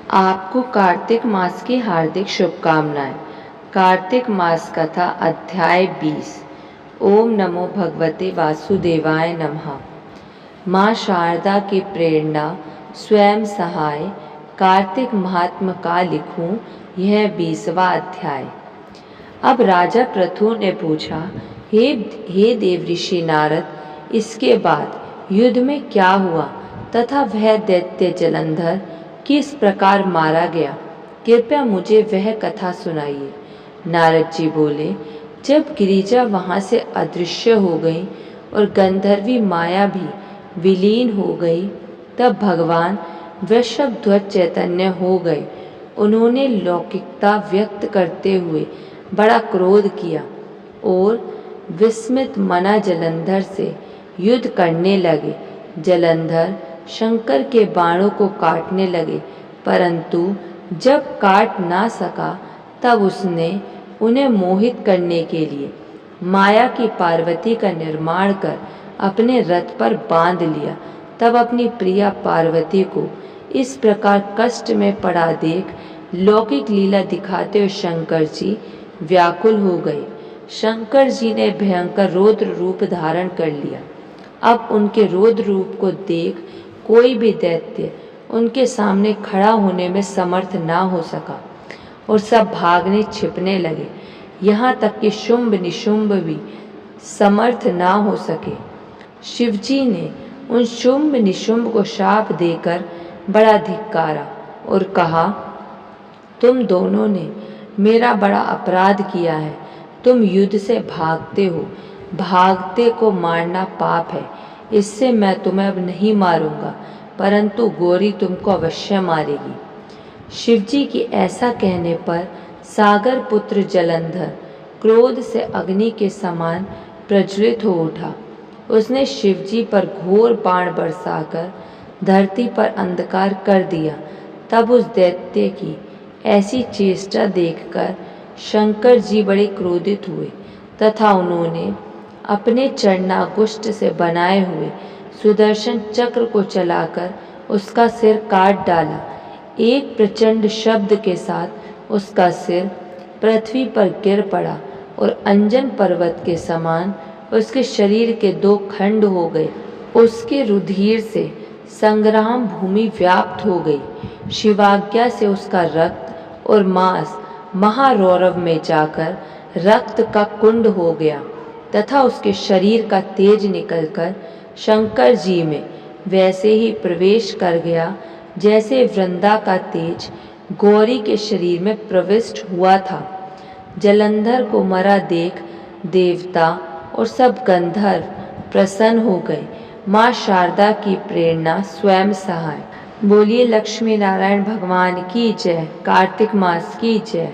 आपको कार्तिक मास की हार्दिक शुभकामनाएं। कार्तिक मास कथा अध्याय 20। ओम नमो भगवते वासुदेवाय नमः। माँ शारदा की प्रेरणा स्वयं सहाय। कार्तिक महात्म का लिखूं यह 20वां अध्याय। अब राजा पृथु ने पूछा, हे देव ऋषि नारद, इसके बाद युद्ध में क्या हुआ तथा वह दैत्य जलंधर किस प्रकार मारा गया? कृपया मुझे वह कथा सुनाइए। नारद जी बोले, जब गिरिजा वहां से अदृश्य हो गई और गंधर्वी माया भी विलीन हो गई, तब भगवान वृषभध्वज चैतन्य हो गए। उन्होंने लौकिकता व्यक्त करते हुए बड़ा क्रोध किया और विस्मित मना जलंधर से युद्ध करने लगे। जलंधर शंकर के बाणों को काटने लगे, परंतु जब काट ना सका तब उसने उन्हें मोहित करने के लिए माया की पार्वती का निर्माण कर अपने रथ पर बांध लिया। तब अपनी प्रिया पार्वती को इस प्रकार कष्ट में पड़ा देख लौकिक लीला दिखाते हुए शंकर जी व्याकुल हो गए। शंकर जी ने भयंकर रौद्र रूप धारण कर लिया। अब उनके रौद्र रूप को देख कोई भी दैत्य उनके सामने खड़ा होने में समर्थ ना हो सका और सब भागने छिपने लगे। यहाँ तक कि शुंभ निशुंभ भी समर्थ ना हो सके। शिवजी ने उन शुंभ निशुंभ को शाप देकर बड़ा धिक्कारा और कहा, तुम दोनों ने मेरा बड़ा अपराध किया है। तुम युद्ध से भागते हो। भागते को मारना पाप है। इससे मैं तुम्हें अब नहीं मारूंगा, परंतु गौरी तुमको अवश्य मारेगी। शिवजी की ऐसा कहने पर सागर पुत्र जलंधर क्रोध से अग्नि के समान प्रज्वलित हो उठा। उसने शिवजी पर घोर बाण बरसाकर धरती पर अंधकार कर दिया। तब उस दैत्य की ऐसी चेष्टा देखकर शंकर जी बड़े क्रोधित हुए तथा उन्होंने अपने चरणागुष्ठ से बनाए हुए सुदर्शन चक्र को चलाकर उसका सिर काट डाला। एक प्रचंड शब्द के साथ उसका सिर पृथ्वी पर गिर पड़ा और अंजन पर्वत के समान उसके शरीर के 2 खंड हो गए। उसके रुधिर से संग्राम भूमि व्याप्त हो गई। शिवाज्ञा से उसका रक्त और मांस महारौरव में जाकर रक्त का कुंड हो गया तथा उसके शरीर का तेज निकलकर शंकर जी में वैसे ही प्रवेश कर गया जैसे वृंदा का तेज गौरी के शरीर में प्रविष्ट हुआ था। जलंधर को मरा देख देवता और सब गंधर्व प्रसन्न हो गए। माँ शारदा की प्रेरणा स्वयं सहाय। बोलिए लक्ष्मी नारायण भगवान की जय। कार्तिक मास की जय।